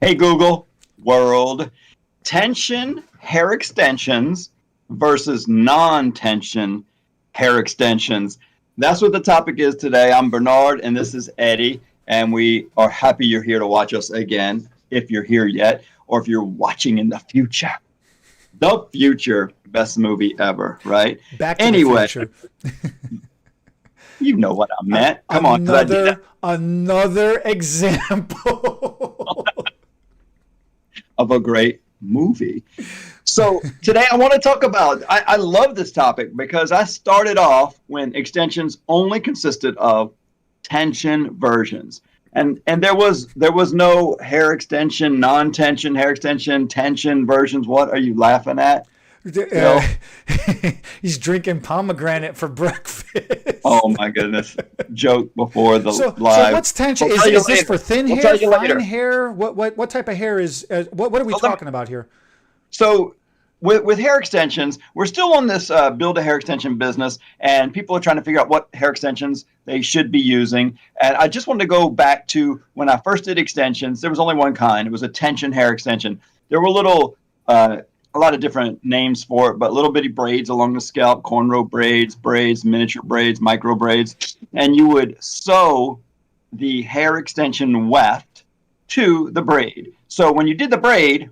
Hey Google, world, tension hair extensions versus non-tension hair extensions. That's what the topic is today. I'm Bernard and this is Eddie, and we are happy you're here to watch us again, if you're here yet, or if you're watching in the future. The future, best movie ever, right? Back to the Anyway, Future. you know what I meant. Come on, because I did that Another example. of a great movie. So today I want to talk about, I love this topic because I started off when extensions only consisted of tension versions. And there was no hair extension, non-tension, hair extension, tension versions. What are you laughing at? Uh, Phil? he's drinking pomegranate for breakfast. Oh my goodness. Joke before the So live. what's tension? We'll Is, tell you is this later. for thin We'll hair, tell you fine later. hair? What type of hair is? What are we Well, talking about here? So with hair extensions, we're still on this build a hair extension business, and people are trying to figure out what hair extensions they should be using. And I just wanted to go back to when I first did extensions. There was only one kind. It was a tension hair extension. There were a lot of different names for it, but little bitty braids along the scalp, cornrow braids, miniature braids, micro braids, and you would sew the hair extension weft to the braid. So when you did the braid,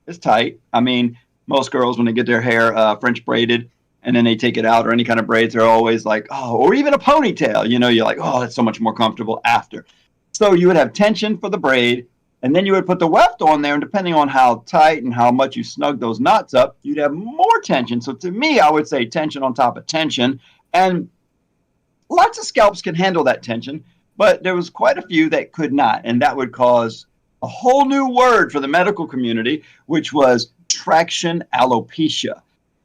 it's tight. I mean, most girls, when they get their hair French braided and then they take it out or any kind of braids, they're always like, oh, or even a ponytail, you're like, oh, that's so much more comfortable after. So you would have tension for the braid, and then you would put the weft on there, and depending on how tight and how much you snug those knots up, you'd have more tension. So to me, I would say tension on top of tension. And lots of scalps can handle that tension, but there was quite a few that could not, and that would cause a whole new word for the medical community, which was traction alopecia.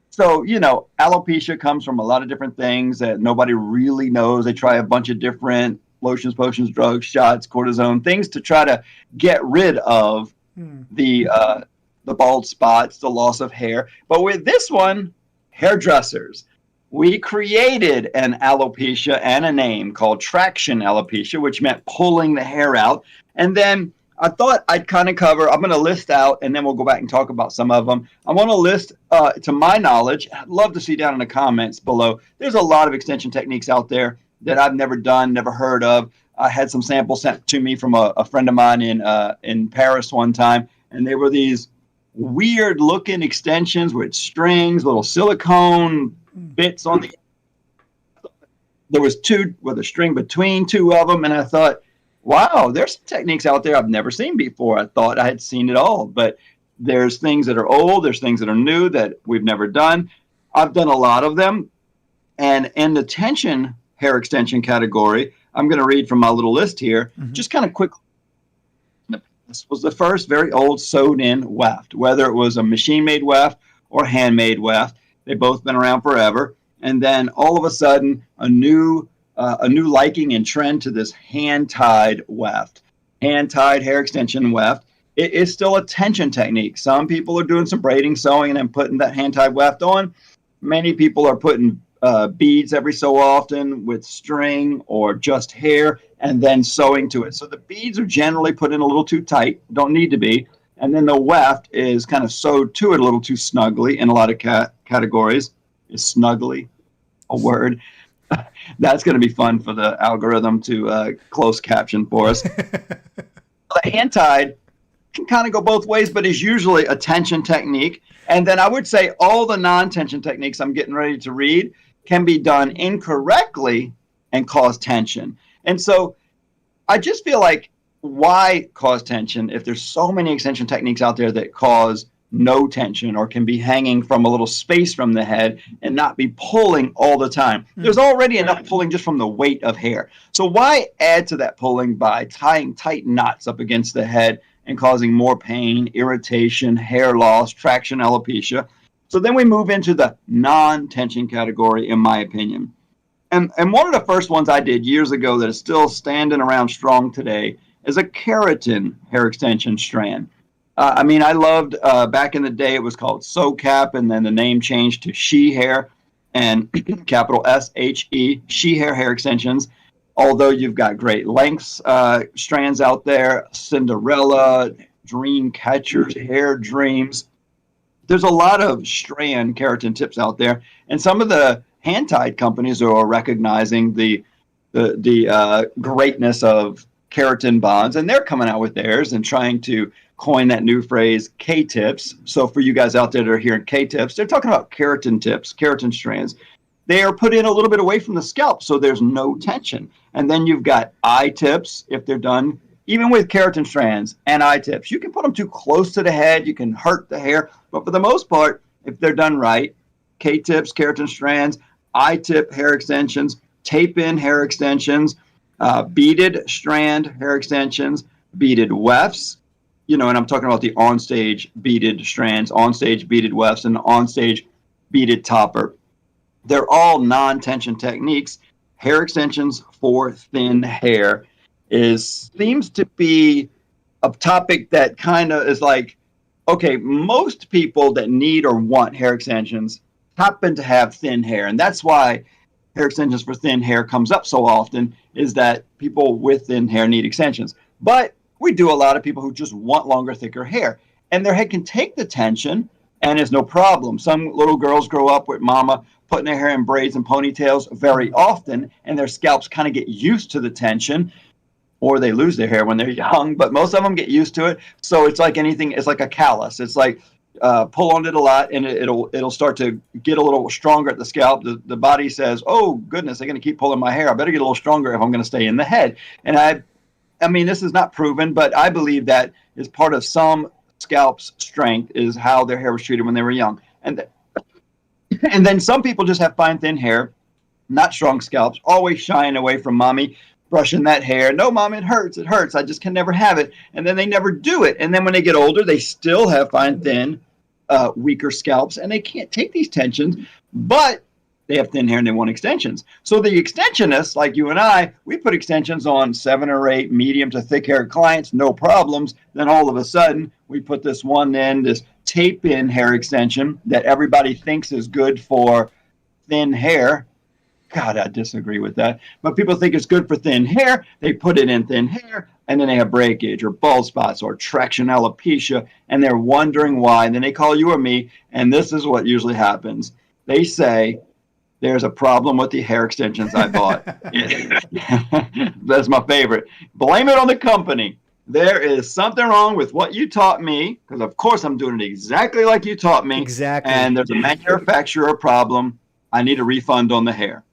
So, alopecia comes from a lot of different things that nobody really knows. They try a bunch of different lotions, potions, drugs, shots, cortisone, things to try to get rid of the bald spots, the loss of hair. But with this one, hairdressers, we created an alopecia and a name called traction alopecia, which meant pulling the hair out. And then I thought I'd kind of cover, I'm going to list out, and then we'll go back and talk about some of them. I want to list, to my knowledge, I'd love to see down in the comments below, there's a lot of extension techniques out there that I've never done, never heard of. I had some samples sent to me from a friend of mine in Paris one time, and they were these weird looking extensions with strings, little silicone bits on the, there was two with a string between two of them, and I thought, wow, there's some techniques out there I've never seen before. I thought I had seen it all, but there's things that are old, there's things that are new that we've never done. I've done a lot of them, and in the tension hair extension category, I'm going to read from my little list here, just kind of quick. This was the first very old sewed-in weft, whether it was a machine-made weft or handmade weft. They've both been around forever. And then all of a sudden, a new liking and trend to this hand-tied weft, hand-tied hair extension weft. It is still a tension technique. Some people are doing some braiding, sewing, and then putting that hand-tied weft on. Many people are putting beads every so often with string or just hair and then sewing to it. So the beads are generally put in a little too tight, don't need to be. And then the weft is kind of sewed to it a little too snugly in a lot of categories. Is snugly a word? That's going to be fun for the algorithm to close caption for us. The hand tied can kind of go both ways, but is usually a tension technique. And then I would say all the non-tension techniques I'm getting ready to read can be done incorrectly and cause tension. And so I just feel like, why cause tension if there's so many extension techniques out there that cause no tension or can be hanging from a little space from the head and not be pulling all the time? There's already enough pulling just from the weight of hair. So why add to that pulling by tying tight knots up against the head and causing more pain, irritation, hair loss, traction alopecia? So then we move into the non-tension category, in my opinion. And one of the first ones I did years ago that is still standing around strong today is a keratin hair extension strand. I loved, back in the day, it was called SoCap, and then the name changed to She Hair, and capital SHE, She hair extensions. Although you've got great lengths strands out there, Cinderella, dream catchers, hair dreams. There's a lot of strand keratin tips out there, and some of the hand-tied companies are recognizing the greatness of keratin bonds, and they're coming out with theirs and trying to coin that new phrase K-tips. So for you guys out there that are hearing K-tips, they're talking about keratin tips, keratin strands. They are put in a little bit away from the scalp, so there's no tension. And then you've got eye tips if they're done, even with keratin strands and eye tips. You can put them too close to the head, you can hurt the hair, but for the most part, if they're done right, K-tips, keratin strands, eye tip hair extensions, tape-in hair extensions, beaded strand hair extensions, beaded wefts, and I'm talking about the on-stage beaded strands, on-stage beaded wefts, and on-stage beaded topper. They're all non-tension techniques. Hair extensions for thin hair seems to be a topic that kind of is like, okay, most people that need or want hair extensions happen to have thin hair, and that's why hair extensions for thin hair comes up so often, is that people with thin hair need extensions. But we do a lot of people who just want longer, thicker hair, and their head can take the tension and is no problem. Some little girls grow up with mama putting their hair in braids and ponytails very often, and their scalps kind of get used to the tension, or they lose their hair when they're young, but most of them get used to it. So it's like anything, it's like a callus. It's like pull on it a lot, and it'll start to get a little stronger at the scalp. The body says, oh, goodness, they're going to keep pulling my hair. I better get a little stronger if I'm going to stay in the head. And I mean, this is not proven, but I believe that is part of some scalp's strength is how their hair was treated when they were young. And then some people just have fine, thin hair, not strong scalps, always shying away from mommy, brushing that hair. No, mom, it hurts. It hurts. I just can never have it. And then they never do it. And then when they get older, they still have fine, thin, weaker scalps, and they can't take these tensions, but they have thin hair and they want extensions. So the extensionists, like you and I, we put extensions on 7 or 8 medium to thick hair clients, no problems. Then all of a sudden, we put this one in, this tape-in hair extension that everybody thinks is good for thin hair. God, I disagree with that. But people think it's good for thin hair. They put it in thin hair, and then they have breakage or bald spots or traction alopecia, and they're wondering why. And then they call you or me, and this is what usually happens. They say, there's a problem with the hair extensions I bought. That's my favorite. Blame it on the company. There is something wrong with what you taught me, because of course I'm doing it exactly like you taught me. Exactly. And there's a manufacturer problem. I need a refund on the hair.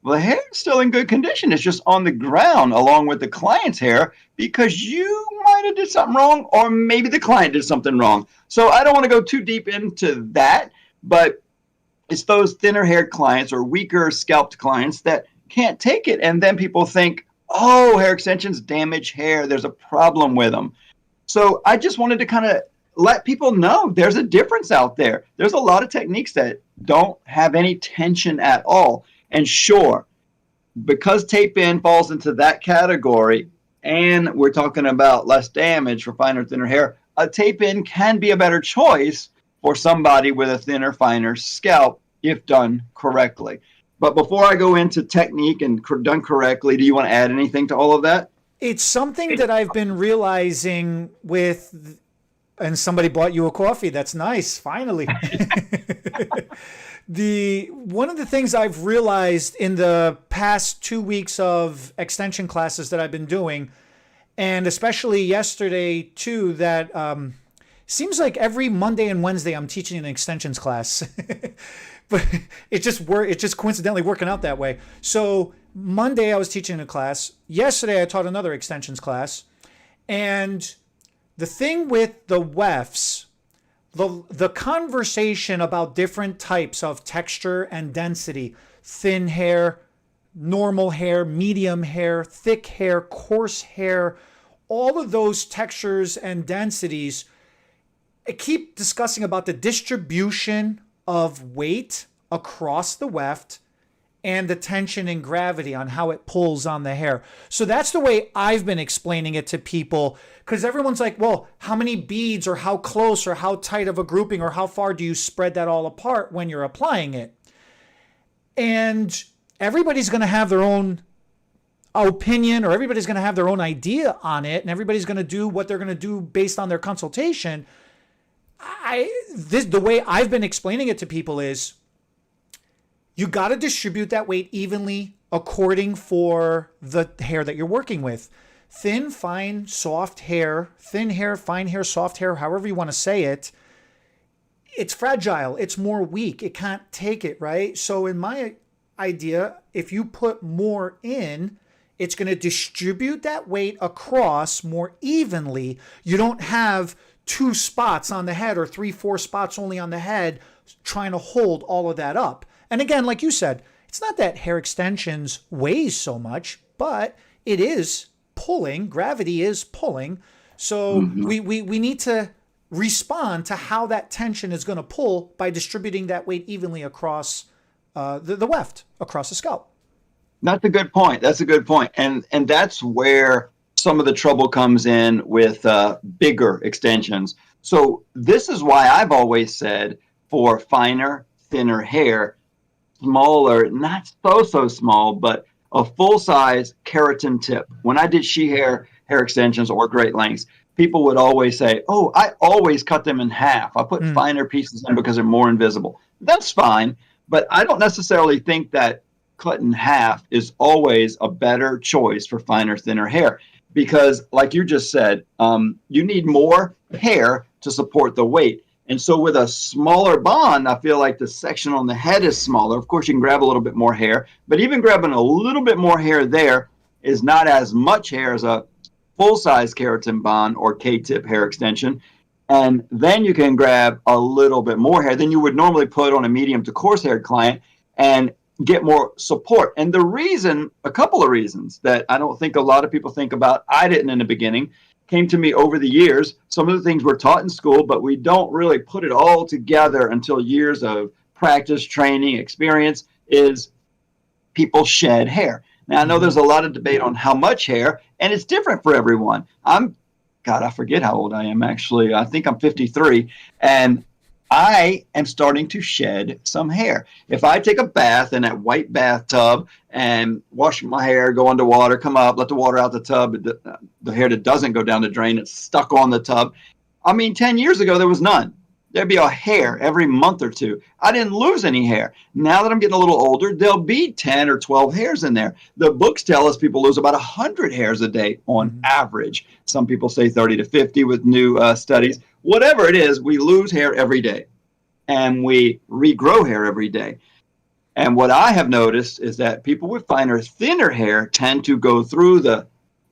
Well, the hair is still in good condition. It's just on the ground along with the client's hair because you might have did something wrong, or maybe the client did something wrong. So I don't want to go too deep into that, but it's those thinner haired clients or weaker scalped clients that can't take it. And then people think, oh, hair extensions damage hair. There's a problem with them. So I just wanted to kind of let people know there's a difference out there. There's a lot of techniques that don't have any tension at all. And sure, because tape-in falls into that category, and we're talking about less damage for finer, thinner hair, a tape-in can be a better choice for somebody with a thinner, finer scalp if done correctly. But before I go into technique and done correctly, do you want to add anything to all of that? It's something that I've been realizing with, and somebody bought you a coffee. That's nice. Finally. One of the things I've realized in the past 2 weeks of extension classes that I've been doing, and especially yesterday too, that seems like every Monday and Wednesday I'm teaching an extensions class, but it's just coincidentally working out that way. So Monday I was teaching a class. Yesterday I taught another extensions class, and the thing with the wefts, the conversation about different types of texture and density, thin hair, normal hair, medium hair, thick hair, coarse hair, all of those textures and densities, I keep discussing about the distribution of weight across the weft and the tension and gravity on how it pulls on the hair. So that's the way I've been explaining it to people, because everyone's like, well, how many beads or how close or how tight of a grouping or how far do you spread that all apart when you're applying it? And everybody's going to have their own opinion, or everybody's going to have their own idea on it, and everybody's going to do what they're going to do based on their consultation. The way I've been explaining it to people is you got to distribute that weight evenly according for the hair that you're working with. Thin, fine, soft hair, thin hair, fine hair, soft hair, however you want to say it, it's fragile. It's more weak. It can't take it, right? So in my idea, if you put more in, it's going to distribute that weight across more evenly. You don't have 2 spots on the head or 3-4 spots only on the head trying to hold all of that up. And again, like you said, it's not that hair extensions weighs so much, but it is pulling. Gravity is pulling. So we need to respond to how that tension is going to pull by distributing that weight evenly across the weft, across the scalp. That's a good point. That's a good point. And that's where some of the trouble comes in with bigger extensions. So this is why I've always said for finer, thinner hair, smaller, not so small, but a full-size keratin tip. When I did hair extensions or great lengths, people would always say, oh, I always cut them in half. I put finer pieces in because they're more invisible. That's fine, but I don't necessarily think that cut in half is always a better choice for finer, thinner hair. Because like you just said, you need more hair to support the weight. And so with a smaller bond, I feel like the section on the head is smaller. Of course, you can grab a little bit more hair, but even grabbing a little bit more hair there is not as much hair as a full-size keratin bond or K-tip hair extension. And then you can grab a little bit more hair than you would normally put on a medium to coarse haired client and get more support. And the reason, a couple of reasons that I don't think a lot of people think about, I didn't in the beginning, came to me over the years. Some of the things we're taught in school, but we don't really put it all together until years of practice, training, experience, is people shed hair. Now, I know there's a lot of debate on how much hair, and it's different for everyone. I forget how old I am, actually. I think I'm 53, and I am starting to shed some hair. If I take a bath in that white bathtub and wash my hair, go underwater, come up, let the water out the tub, the hair that doesn't go down the drain, it's stuck on the tub. 10 years ago, there was none. There'd be a hair every month or two. I didn't lose any hair. Now that I'm getting a little older, there'll be 10 or 12 hairs in there. The books tell us people lose about 100 hairs a day on average. Some people say 30 to 50 with new studies. Whatever it is, we lose hair every day, and we regrow hair every day. And what I have noticed is that people with finer, thinner hair tend to go through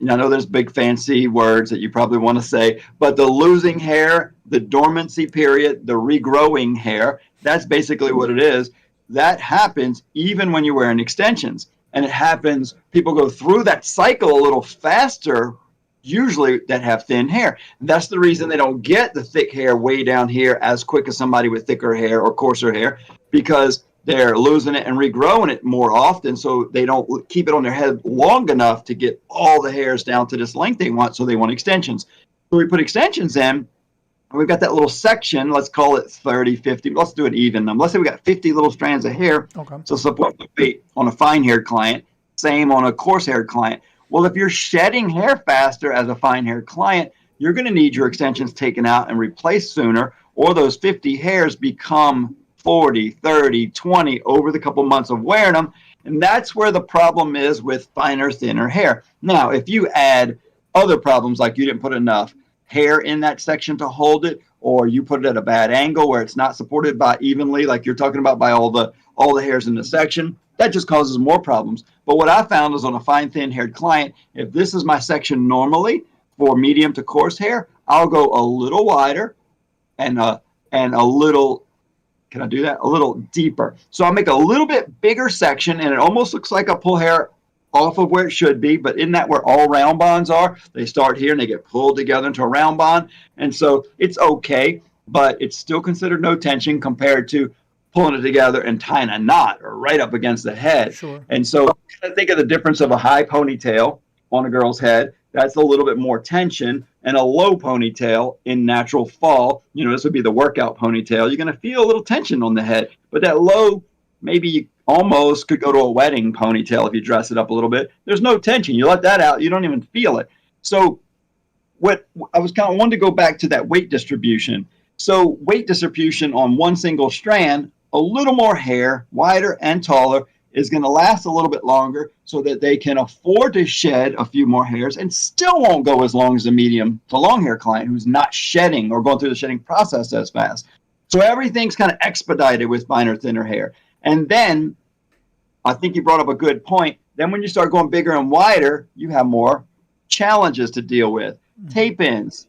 I know there's big fancy words that you probably want to say, but the losing hair, the dormancy period, the regrowing hair, that's basically what it is. That happens even when you're wearing extensions. And it happens, people go through that cycle a little faster, usually that have thin hair. That's the reason they don't get the thick hair way down here as quick as somebody with thicker hair or coarser hair, because they're losing it and regrowing it more often, so they don't keep it on their head long enough to get all the hairs down to this length they want, so they want extensions. So we put extensions in, and we've got that little section, let's call it 30, 50, let's do it even. Let's say we got 50 little strands of hair to support the weight on a fine-haired client, same on a coarse-haired client. Well, if you're shedding hair faster as a fine-haired client, you're going to need your extensions taken out and replaced sooner, or those 50 hairs become 40, 30, 20 over the couple months of wearing them. And that's where the problem is with finer, thinner hair. Now, if you add other problems, like you didn't put enough hair in that section to hold it, or you put it at a bad angle where it's not supported by evenly, like you're talking about, by all the hairs in the section, that just causes more problems. But what I found is on a fine, thin-haired client, if this is my section normally for medium to coarse hair, I'll go a little wider and a little, can I do that? A little deeper. So I'll make a little bit bigger section, and it almost looks like I pull hair off of where it should be, but isn't that where all round bonds are? They start here and they get pulled together into a round bond. And so it's okay, but it's still considered no tension compared to pulling it together and tying a knot or right up against the head. Sure. And so I think of the difference of a high ponytail on a girl's head. That's a little bit more tension, and a low ponytail in natural fall, this would be the workout ponytail. You're going to feel a little tension on the head, but that low maybe you almost could go to a wedding ponytail if you dress it up a little bit. There's no tension. You let that out, you don't even feel it. So what I was kind of wanting to go back to that weight distribution. So weight distribution on one single strand, a little more hair, wider and taller, is going to last a little bit longer so that they can afford to shed a few more hairs and still won't go as long as a medium to long hair client who's not shedding or going through the shedding process as fast. So everything's kind of expedited with finer, thinner hair. And then I think you brought up a good point. Then when you start going bigger and wider, you have more challenges to deal with. Tape ins.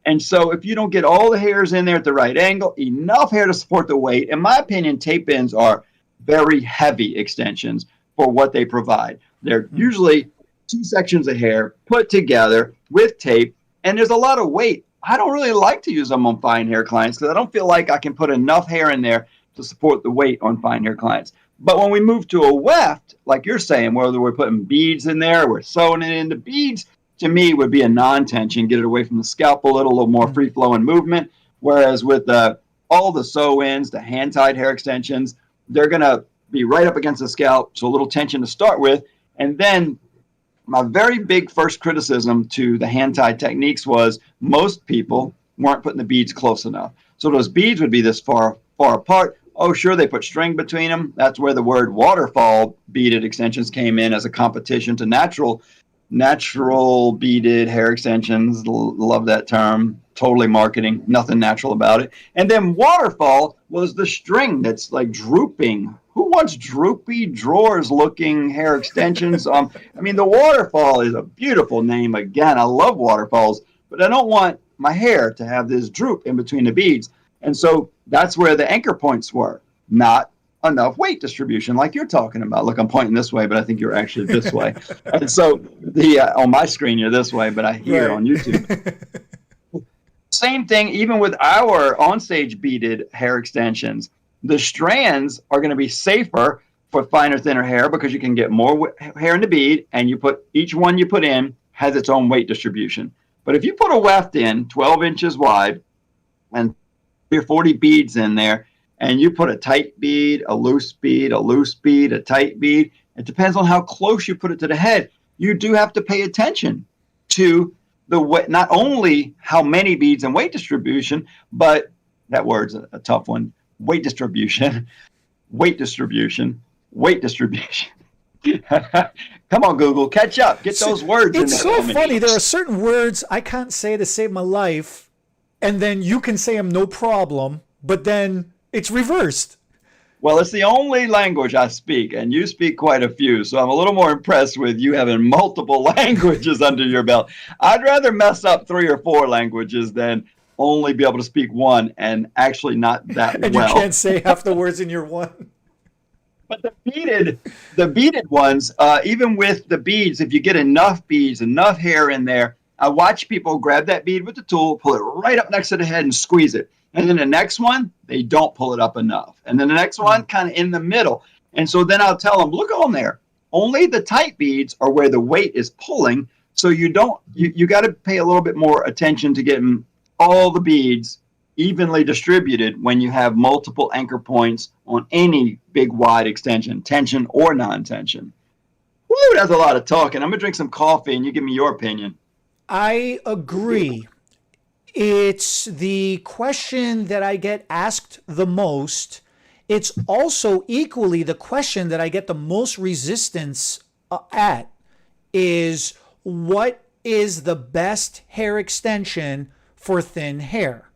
And so if you don't get all the hairs in there at the right angle, enough hair to support the weight, in my opinion, tape ins are very heavy extensions for what they provide. They're usually 2 sections of hair put together with tape, and there's a lot of weight. I don't really like to use them on fine hair clients because I don't feel like I can put enough hair in there to support the weight on fine hair clients. But when we move to a weft, like you're saying, whether we're putting beads in there, we're sewing it into beads, to me would be a non-tension, get it away from the scalp a little more free-flowing movement. Whereas with all the sew-ins, the hand-tied hair extensions, they're going to be right up against the scalp, so a little tension to start with. And then my very big first criticism to the hand-tied techniques was most people weren't putting the beads close enough. So those beads would be this far apart. Oh, sure, they put string between them. That's where the word waterfall beaded extensions came in as a competition to natural beaded hair extensions. Love that term. Totally marketing. Nothing natural about it. And then waterfall was the string that's like drooping. Who wants droopy drawers looking hair extensions? I mean, the waterfall is a beautiful name. Again, I love waterfalls, but I don't want my hair to have this droop in between the beads. And so that's where the anchor points were. Not enough weight distribution like you're talking about. Look, I'm pointing this way, but I think you're actually this way. And so on my screen, you're this way, but I hear it on YouTube. Same thing, even with our onstage beaded hair extensions. The strands are going to be safer for finer, thinner hair because you can get more hair in the bead, and each one you put in has its own weight distribution. But if you put a weft in 12 inches wide and 40 beads in there, and you put a tight bead, a loose bead, a tight bead, it depends on how close you put it to the head. You do have to pay attention to the weight, not only how many beads and weight distribution, but that word's a tough one. Weight distribution. Come on, Google, catch up. Get those words in there. It's so funny. There are certain words I can't say to save my life, and then you can say them no problem, but then it's reversed. Well, it's the only language I speak, and you speak quite a few, so I'm a little more impressed with you having multiple languages under your belt. I'd rather mess up 3 or 4 languages than only be able to speak one and actually not that and well. You can't say half the words in your one. But the beaded ones, even with the beads, if you get enough beads, enough hair in there, I watch people grab that bead with the tool, pull it right up next to the head and squeeze it. And then the next one, they don't pull it up enough. And then the next one, kind of in the middle. And so then I'll tell them, look on there. Only the tight beads are where the weight is pulling. So you got to pay a little bit more attention to getting all the beads evenly distributed when you have multiple anchor points on any big wide extension, tension or non-tension. Woo, that's a lot of talking. I'm going to drink some coffee and you give me your opinion. I agree. It's the question that I get asked the most. It's also equally the question that I get the most resistance at is what is the best hair extension for thin hair?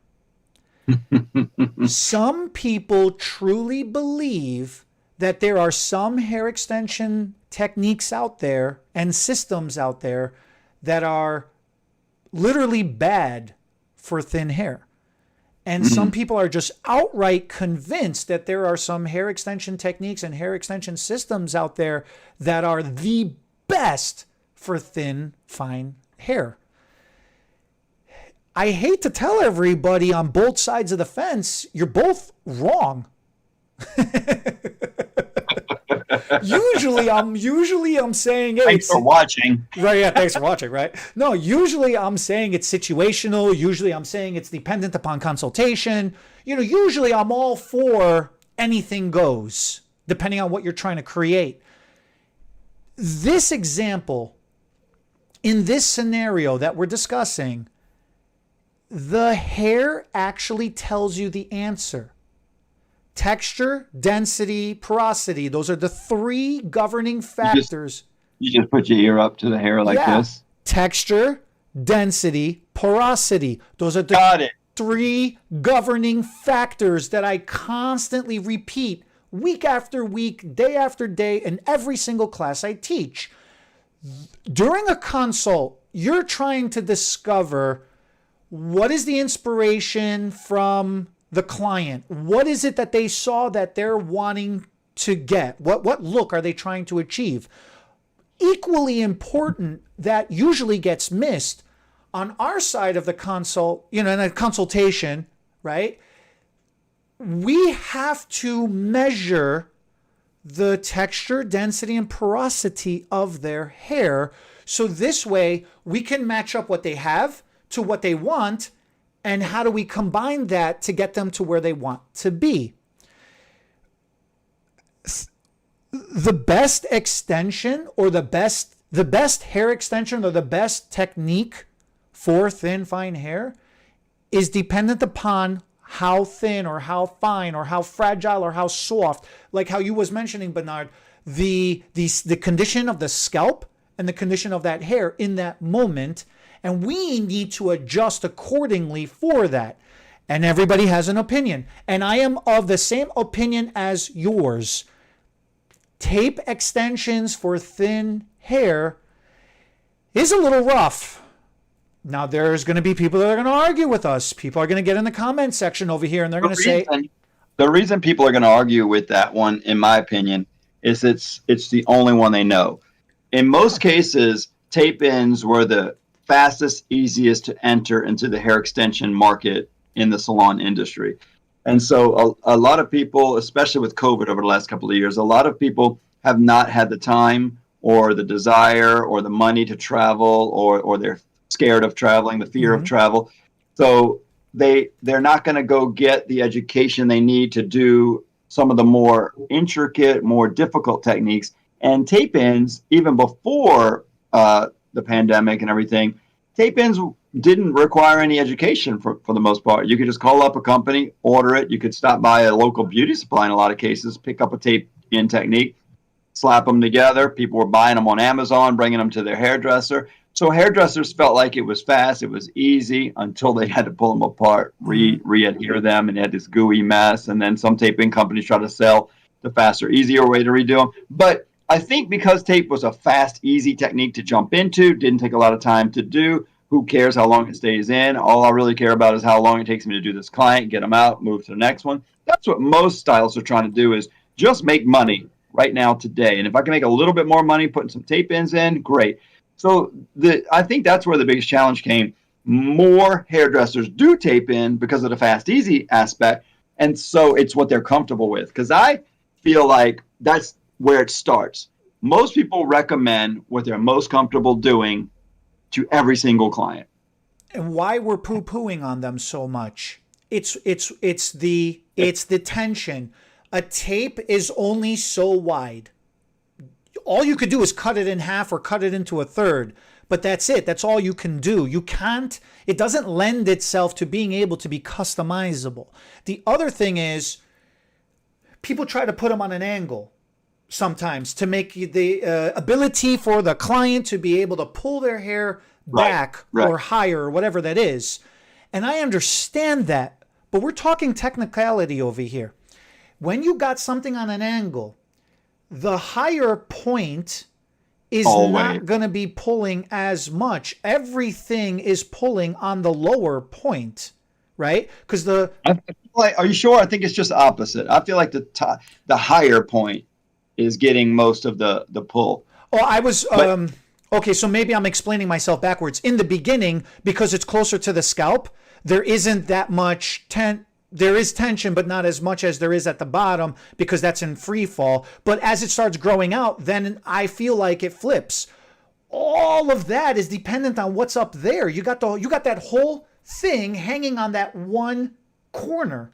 Some people truly believe that there are some hair extension techniques out there and systems out there that are literally bad for thin hair. And some people are just outright convinced that there are some hair extension techniques and hair extension systems out there that are the best for thin, fine hair. I hate to tell everybody on both sides of the fence, you're both wrong. Usually I'm saying, hey, thanks for watching. Right, yeah, thanks for watching, right? No, usually I'm saying it's situational. Usually I'm saying it's dependent upon consultation. Usually I'm all for anything goes, depending on what you're trying to create. This example, in this scenario that we're discussing, the hair actually tells you the answer. Texture, density, porosity, those are the three governing factors. You just put your ear up to the hair like this? Texture, density, porosity. Those are the three governing factors that I constantly repeat week after week, day after day, in every single class I teach. During a consult, you're trying to discover what is the inspiration from the client. What is it that they saw that they're wanting to get? What look are they trying to achieve? Equally important, that usually gets missed on our side of the consult, in a consultation, right? We have to measure the texture, density, and porosity of their hair. So this way we can match up what they have to what they want, and how do we combine that to get them to where they want to be. The best extension, or the best hair extension, or the best technique for thin, fine hair is dependent upon how thin or how fine or how fragile or how soft, like how you was mentioning, Bernard, the condition of the scalp and the condition of that hair in that moment. And we need to adjust accordingly for that. And everybody has an opinion. And I am of the same opinion as yours. Tape extensions for thin hair is a little rough. Now, there's going to be people that are going to argue with us. People are going to get in the comment section over here, and they're going to say... The reason people are going to argue with that one, in my opinion, is it's the only one they know. In most cases, tape-ins were the fastest, easiest to enter into the hair extension market in the salon industry. And so a lot of people, especially with COVID over the last couple of years, a lot of people have not had the time or the desire or the money to travel, or they're scared of traveling, the fear of travel. So they're not going to go get the education they need to do some of the more intricate, more difficult techniques. And tape-ins, even before the pandemic and everything, tape-ins didn't require any education for the most part. You could just call up a company, order it. You could stop by a local beauty supply in a lot of cases, pick up a tape-in technique, slap them together. People were buying them on Amazon, bringing them to their hairdresser. So hairdressers felt like it was fast, it was easy, until they had to pull them apart, re-adhere them, and they had this gooey mess. And then some tape-in companies try to sell the faster, easier way to redo them. But I think because tape was a fast, easy technique to jump into, didn't take a lot of time to do, who cares how long it stays in? All I really care about is how long it takes me to do this client, get them out, move to the next one. That's what most stylists are trying to do, is just make money right now, today. And if I can make a little bit more money putting some tape-ins in, great. So I think that's where the biggest challenge came. More hairdressers do tape in because of the fast, easy aspect. And so it's what they're comfortable with. Because I feel like that's where it starts. Most people recommend what they're most comfortable doing to every single client. And why we're poo-pooing on them so much? It's the tension. A tape is only so wide. All you could do is cut it in half or cut it into a third, but that's it. That's all you can do. It doesn't lend itself to being able to be customizable. The other thing is, people try to put them on an angle sometimes to make the ability for the client to be able to pull their hair back or higher, or whatever that is. And I understand that, but we're talking technicality over here. When you got something on an angle, the higher point is not going to be pulling as much. Everything is pulling on the lower point, right? Because are you sure? I think it's just opposite. I feel like the higher point is getting most of the pull. Oh, I was okay. So maybe I'm explaining myself backwards. In the beginning, because it's closer to the scalp, there isn't that much there is tension, but not as much as there is at the bottom, because that's in free fall. But as it starts growing out, then I feel like it flips. All of that is dependent on what's up there. You got that whole thing hanging on that one corner,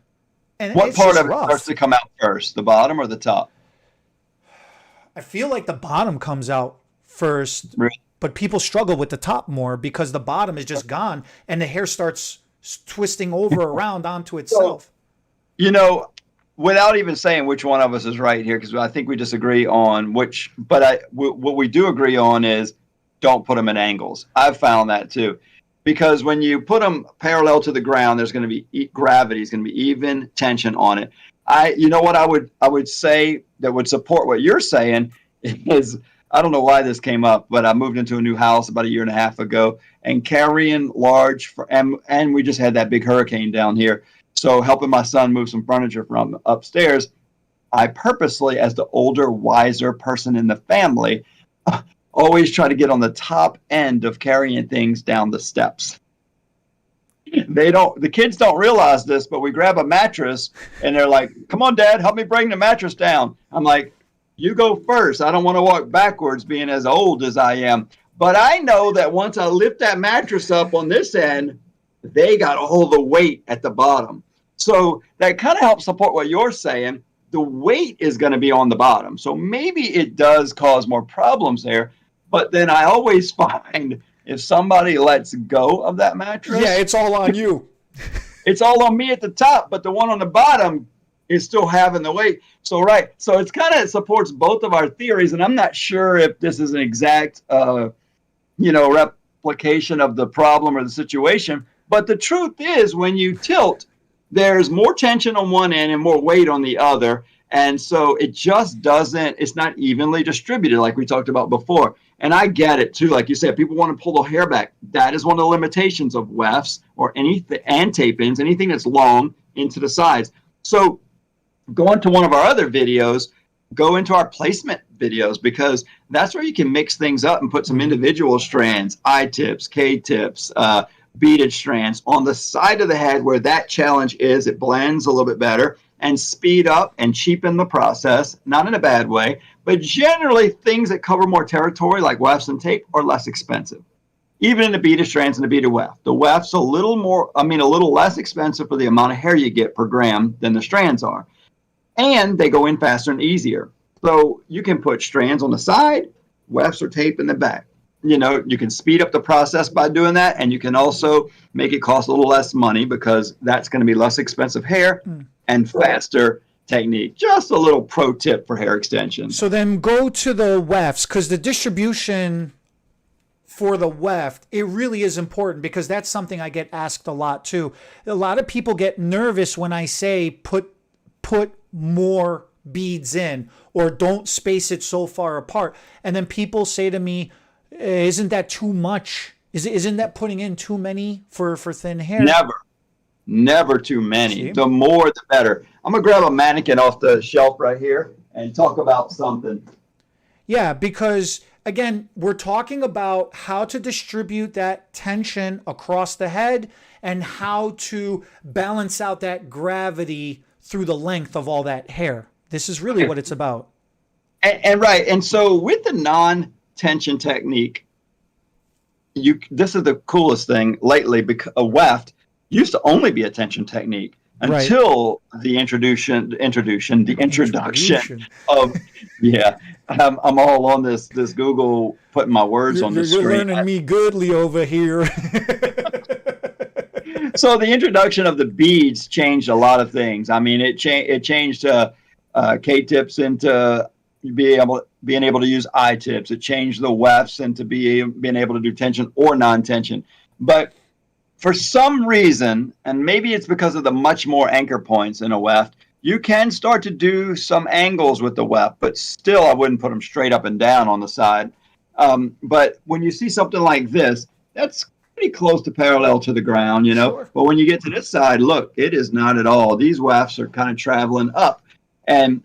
And What it's part just of it starts rough. to come out first, the bottom or the top? I feel like the bottom comes out first, Really? but people struggle with the top more because the bottom is just gone and the hair starts twisting over around onto So, itself. you know, without even saying which one of us is right here, because I think we disagree on which, but what we do agree on is don't put them at angles. I've found that too. Because when you put them parallel to the ground, there's going to be gravity, is going to be even tension on it. You know what I would say that would support what you're saying is, I don't know why this came up, but I moved into a new house about a year and a half ago, and carrying and we just had that big hurricane down here. So helping my son move some furniture from upstairs, I purposely, as the older, wiser person in the family, always try to get on the top end of carrying things down the steps. The kids don't realize this, but we grab a mattress and they're like, come on, Dad, help me bring the mattress down. I'm like, you go first. I don't want to walk backwards being as old as I am. But I know that once I lift that mattress up on this end, they got all the weight at the bottom. So that kind of helps support what you're saying. The weight is going to be on the bottom. So maybe it does cause more problems there. But then I always find if somebody lets go of that Yeah, mattress, it's all on you. it's all on me at the top, but the one on the bottom is still having the weight. So, right. So it's kind of supports both of our theories. And I'm not sure if this is an exact, replication of the problem or the situation. But the truth is, when you tilt, there's more tension on one end and more weight on the other. And so it just doesn't, it's not evenly distributed like we talked about before. And I get it too. Like you said, people want to pull the hair back. That is one of the limitations of wefts or anything, and tape ins, anything that's long into the sides. So go into one of our other videos, go into our placement videos, because that's where you can mix things up and put some individual strands, I-tips, K-tips, beaded strands on the side of the head where that challenge is. It blends a little bit better and speed up and cheapen the process, not in a bad way, but generally things that cover more territory like wefts and tape are less expensive. Even in the beaded strands and the beaded weft. The weft's a little less expensive for the amount of hair you get per gram than the strands are. And they go in faster and easier. So you can put strands on the side, wefts or tape in the back. You can speed up the process by doing that, and you can also make it cost a little less money because that's going to be less expensive hair and faster technique. Just a little pro tip for hair extensions. So then go to the wefts, because the distribution for the weft, it really is important, because that's something I get asked a lot too. A lot of people get nervous when I say put more beads in or don't space it so far apart. And then people say to me, isn't that too much? Isn't that putting in too many for thin hair? Never too many. See? The more, the better. I'm going to grab a mannequin off the shelf right here and talk about something. Yeah, because again, we're talking about how to distribute that tension across the head and how to balance out that gravity through the length of all that hair. This is really what it's about. And right. And so with the non-tension technique, this is the coolest thing lately, because a weft used to only be a tension technique until the introduction of, I'm all on this Google, putting my words on the screen. You're learning me goodly over here. So the introduction of the beads changed a lot of things. I mean, it changed K-tips into being able to use I-tips. It changed the wefts into being able to do tension or non-tension. But for some reason, and maybe it's because of the much more anchor points in a weft, you can start to do some angles with the weft, but still I wouldn't put them straight up and down on the side. But when you see something like this, that's pretty close to parallel to the ground, Sure. But when you get to this side, look, it is not at all. These wefts are kind of traveling up. And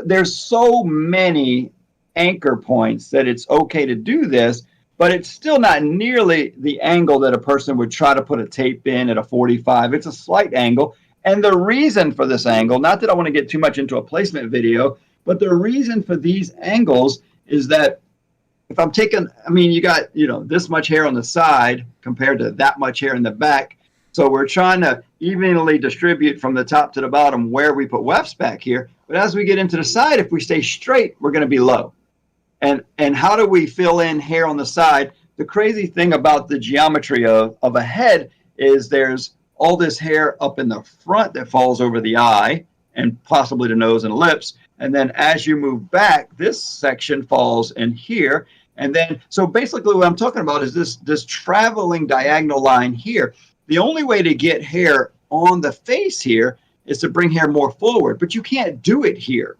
there's so many anchor points that it's okay to do this, but it's still not nearly the angle that a person would try to put a tape in at a 45. It's a slight angle. And the reason for this angle, not that I want to get too much into a placement video, but the reason for these angles is that if I'm taking, you got, this much hair on the side compared to that much hair in the back. So we're trying to evenly distribute from the top to the bottom where we put wefts back here. But as we get into the side, if we stay straight, we're going to be low. And how do we fill in hair on the side? The crazy thing about the geometry of a head is there's all this hair up in the front that falls over the eye and possibly the nose and lips. And then as you move back, this section falls in here. And then, so basically what I'm talking about is this traveling diagonal line here. The only way to get hair on the face here is to bring hair more forward, but you can't do it here.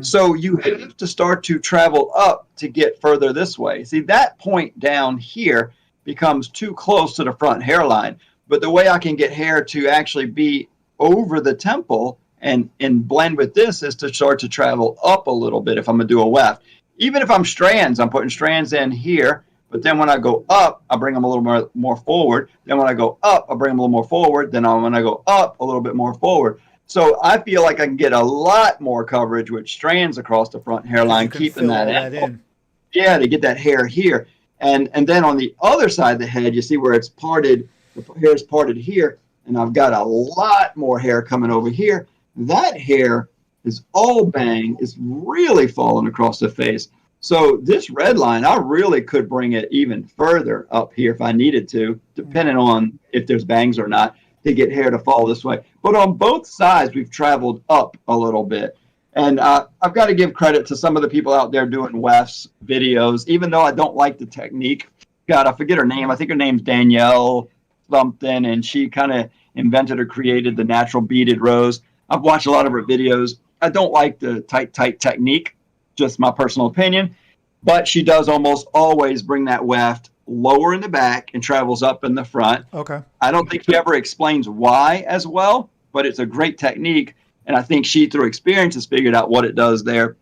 So you have to start to travel up to get further this way. See, that point down here becomes too close to the front hairline. But the way I can get hair to actually be over the temple and blend with this is to start to travel up a little bit if I'm going to do a weft. Even if I'm strands, I'm putting strands in here. But then when I go up, I bring them a little more forward. Then when I go up, I bring them a little more forward. Then when I go up, a little bit more forward. So I feel like I can get a lot more coverage with strands across the front hairline, keeping that in. Yeah, to get that hair here. And then on the other side of the head, you see where it's parted, the hair is parted here, and I've got a lot more hair coming over here. That hair is all bang, is really falling across the face. So this red line, I really could bring it even further up here if I needed to, depending on if there's bangs or not, to get hair to fall this way. But on both sides, we've traveled up a little bit. And I've got to give credit to some of the people out there doing wefts videos, even though I don't like the technique. God, I forget her name. I think her name's Danielle something, and she kind of invented or created the natural beaded rose. I've watched a lot of her videos. I don't like the tight technique, just my personal opinion. But she does almost always bring that weft lower in the back and travels up in the front. Okay. I don't think she ever explains why as well, but it's a great technique. And I think she, through experience, has figured out what it does there.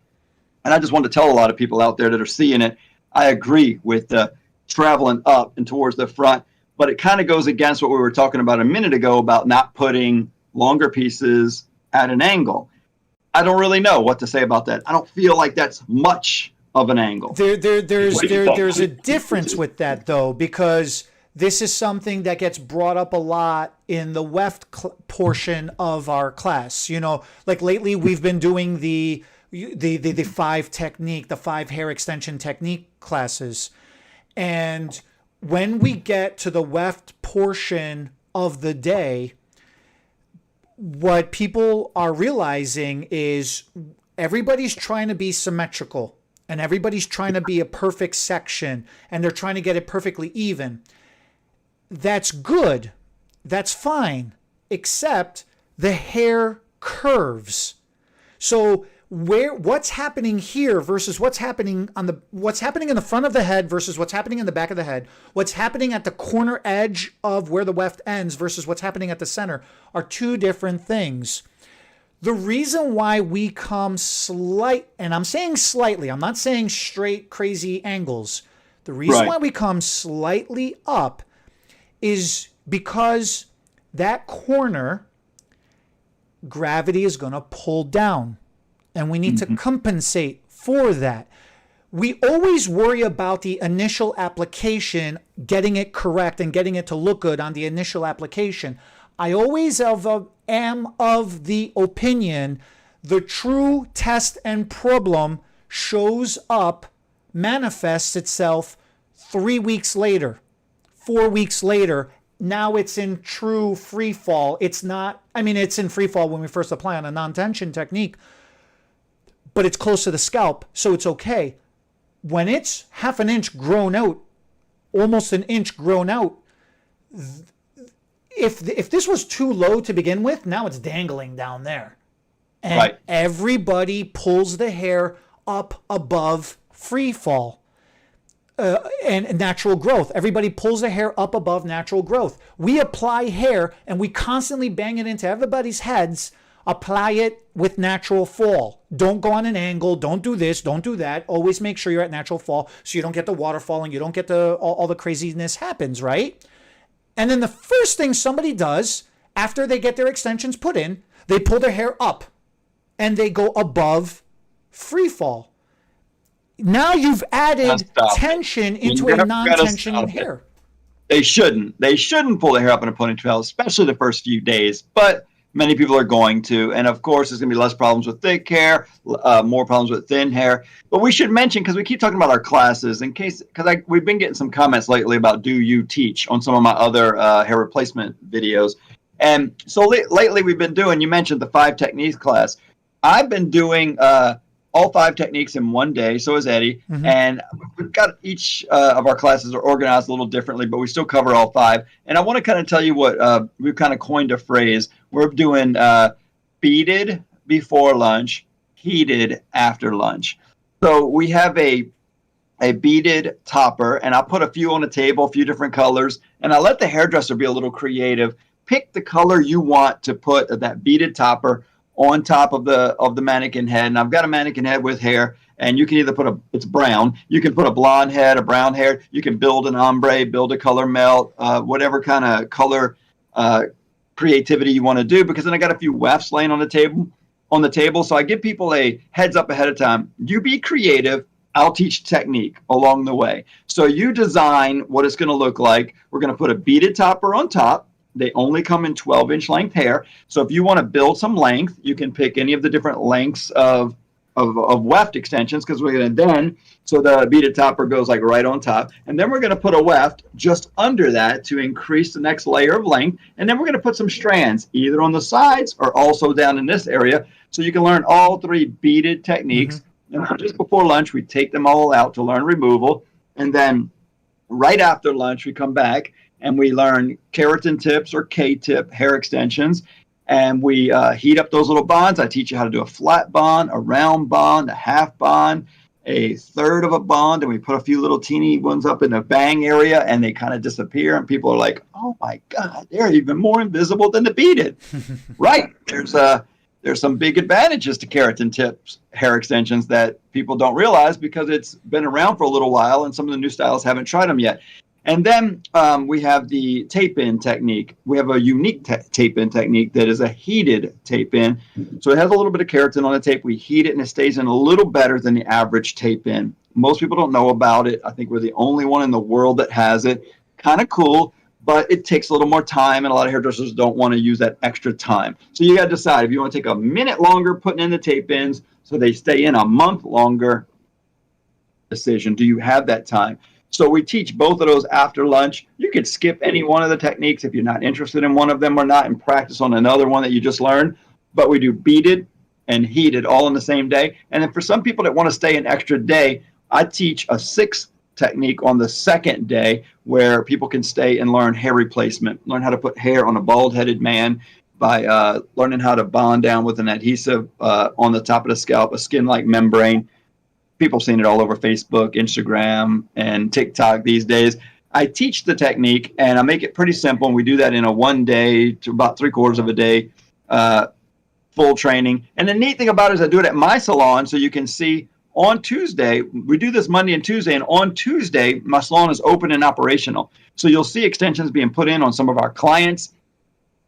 And I just want to tell a lot of people out there that are seeing it, I agree with the traveling up and towards the front, but it kind of goes against what we were talking about a minute ago about not putting longer pieces at an angle. I don't really know what to say about that. I don't feel like that's much of an angle. There's a difference with that, though, because this is something that gets brought up a lot in the weft portion of our class. You know, like lately we've been doing the 5 technique, the 5 hair extension technique classes. And when we get to the weft portion of the day, what people are realizing is everybody's trying to be symmetrical. And everybody's trying to be a perfect section, and they're trying to get it perfectly even. That's good. That's fine, except the hair curves. So what's happening here versus what's happening in the front of the head versus what's happening in the back of the head, what's happening at the corner edge of where the weft ends versus what's happening at the center are two different things. The reason why we come and I'm saying slightly, I'm not saying straight crazy angles. The reason why we come slightly up is because that corner, gravity is going to pull down. And we need to compensate for that. We always worry about the initial application, getting it correct and getting it to look good on the initial application. I always am of the opinion the true test and problem shows up, manifests itself 3 weeks later, 4 weeks later. Now it's in true free fall. It's in free fall when we first apply on a non-tension technique, but it's close to the scalp, so it's okay. When it's half an inch grown out, almost an inch grown out, if this was too low to begin with, now it's dangling down there. And everybody pulls the hair up above free fall and natural growth. Everybody pulls the hair up above natural growth. We apply hair and we constantly bang it into everybody's heads. Apply it with natural fall. Don't go on an angle. Don't do this. Don't do that. Always make sure you're at natural fall so you don't get the waterfall and you don't get all the craziness happens, right? And then the first thing somebody does after they get their extensions put in, they pull their hair up and they go above free fall. Now you've added tension into a non-tension hair. They shouldn't. They shouldn't pull their hair up in a ponytail, especially the first few days. But many people are going to. And of course, there's going to be less problems with thick hair, more problems with thin hair. But we should mention, because we keep talking about our classes, in case, because we've been getting some comments lately about do you teach on some of my other hair replacement videos. And so lately we've been doing, you mentioned the 5 techniques class. I've been doing all 5 techniques in one day. So is Eddie. Mm-hmm. And we've got each of our classes are organized a little differently, but we still cover all 5. And I want to kind of tell you what we've kind of coined a phrase. We're doing beaded before lunch, heated after lunch. So we have a beaded topper, and I'll put a few on the table, a few different colors, and I let the hairdresser be a little creative. Pick the color you want to put that beaded topper on top of the mannequin head. And I've got a mannequin head with hair, and you can either it's brown. You can put a blonde head, a brown hair. You can build an ombre, build a color melt, whatever kind of color creativity you want to do. Because then I got a few wefts laying on the table. So I give people a heads up ahead of time. You be creative. I'll teach technique along the way. So you design what it's going to look like. We're going to put a beaded topper on top. They only come in 12-inch length hair. So if you want to build some length, you can pick any of the different lengths of weft extensions, because we're going to then, so the beaded topper goes like right on top. And then we're going to put a weft just under that to increase the next layer of length. And then we're going to put some strands either on the sides or also down in this area. So you can learn all 3 beaded techniques. Mm-hmm. And just before lunch, we take them all out to learn removal. And then right after lunch, we come back and we learn keratin tips or K-tip hair extensions. And we heat up those little bonds. I teach you how to do a flat bond, a round bond, a half bond, a third of a bond. And we put a few little teeny ones up in the bang area, and they kind of disappear. And people are like, oh, my God, they're even more invisible than the beaded. Right. There's some big advantages to keratin tips hair extensions that people don't realize because it's been around for a little while, and some of the new stylists haven't tried them yet. And then we have the tape-in technique. We have a unique tape-in technique that is a heated tape-in. So it has a little bit of keratin on the tape. We heat it, and it stays in a little better than the average tape-in. Most people don't know about it. I think we're the only one in the world that has it. Kind of cool, but it takes a little more time, and a lot of hairdressers don't want to use that extra time. So you got to decide if you want to take a minute longer putting in the tape-ins so they stay in a month longer. Decision, do you have that time? So we teach both of those after lunch. You could skip any one of the techniques if you're not interested in one of them or not, and practice on another one that you just learned. But we do beaded and heated all in the same day. And then for some people that want to stay an extra day, I teach a 6th technique on the second day where people can stay and learn hair replacement, learn how to put hair on a bald-headed man by learning how to bond down with an adhesive on the top of the scalp, a skin-like membrane. People have seen it all over Facebook, Instagram, and TikTok these days. I teach the technique, and I make it pretty simple. And we do that in a 1 day to about 3/4 of a day full training. And the neat thing about it is I do it at my salon, so you can see on Tuesday. We do this Monday and Tuesday, and on Tuesday, my salon is open and operational. So you'll see extensions being put in on some of our clients.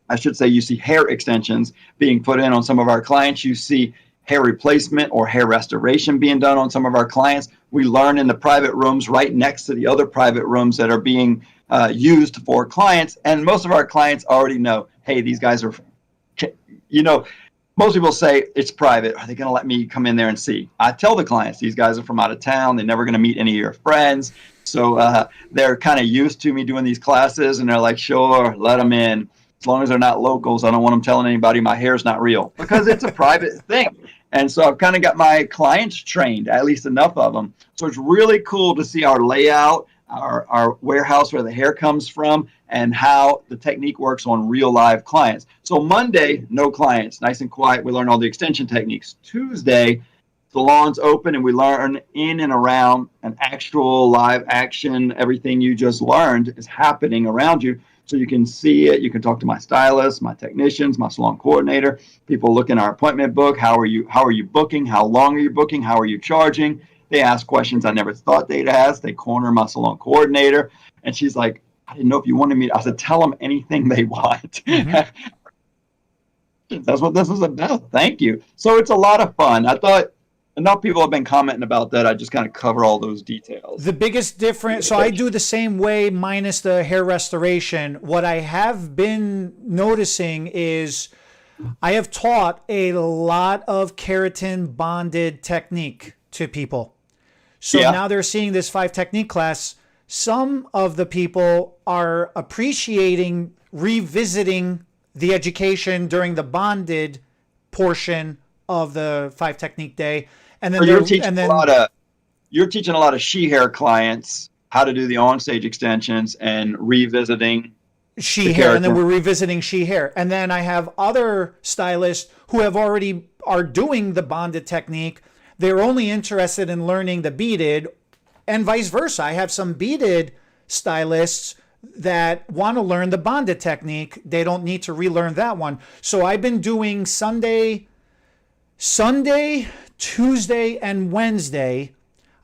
I should say you see hair extensions being put in on some of our clients. You see hair replacement or hair restoration being done on some of our clients. We learn in the private rooms right next to the other private rooms that are being used for clients. And most of our clients already know, hey, these guys are, most people say it's private. Are they going to let me come in there and see? I tell the clients, these guys are from out of town. They're never going to meet any of your friends. So they're kind of used to me doing these classes, and they're like, sure, let them in. As long as they're not locals, I don't want them telling anybody my hair's not real, because it's a private thing. And so I've kind of got my clients trained, at least enough of them. So it's really cool to see our layout, our warehouse where the hair comes from, and how the technique works on real live clients. So Monday, no clients, nice and quiet. We learn all the extension techniques. Tuesday, salon's open, and we learn in and around an actual live action. Everything you just learned is happening around you. So you can see it. You can talk to my stylists, my technicians, my salon coordinator. People look in our appointment book. How are you booking? How long are you booking? How are you charging? They ask questions I never thought they'd ask. They corner my salon coordinator, and she's like, I didn't know if you wanted me. I said, tell them anything they want. Mm-hmm. That's what this is about. Thank you. So it's a lot of fun. I thought enough people have been commenting about that. I just kind of cover all those details. The biggest difference, so I do the same way minus the hair restoration. What I have been noticing is I have taught a lot of keratin bonded technique to people. So now they're seeing this 5 technique class. Some of the people are appreciating revisiting the education during the bonded portion of the 5 technique day. And then you're teaching a lot of she hair clients how to do the on-stage extensions and revisiting she hair, and then we're revisiting she hair. And then I have other stylists who have already are doing the bonded technique. They're only interested in learning the beaded, and vice versa. I have some beaded stylists that want to learn the bonded technique. They don't need to relearn that one. So I've been doing Sunday, Tuesday, and Wednesday.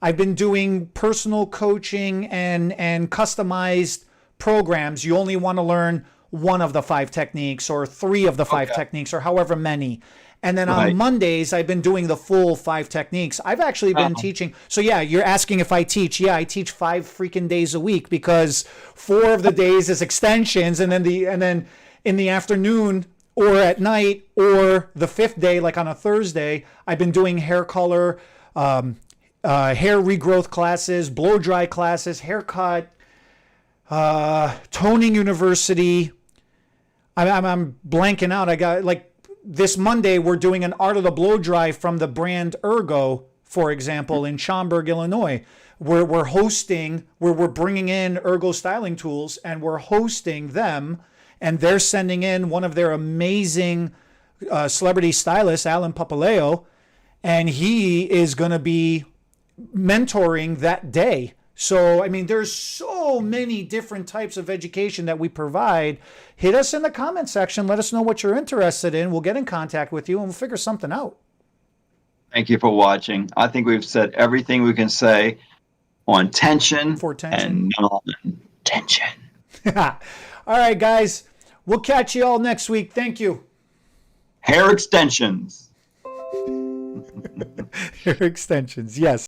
I've been doing personal coaching and customized programs. You only want to learn one of the 5 techniques or 3 of the 5 techniques or however many. And then on Mondays, I've been doing the full 5 techniques. I've actually been teaching. So yeah, you're asking if I teach. Yeah, I teach 5 freaking days a week because 4 of the days is extensions, and then in the afternoon or at night or the 5th day, like on a Thursday, I've been doing hair color, hair regrowth classes, blow dry classes, haircut, toning university. I'm blanking out. I got like this Monday we're doing an art of the blow dry from the brand Ergo, for example, in Schaumburg, Illinois. We're bringing in Ergo styling tools and we're hosting them, and they're sending in one of their amazing celebrity stylists, Alan Papaleo, and he is going to be mentoring that day. So, I mean, there's so many different types of education that we provide. Hit us in the comment section. Let us know what you're interested in. We'll get in contact with you and we'll figure something out. Thank you for watching. I think we've said everything we can say on tension and non-tension. All right, guys. We'll catch you all next week. Thank you. Hair extensions. Hair extensions, yes.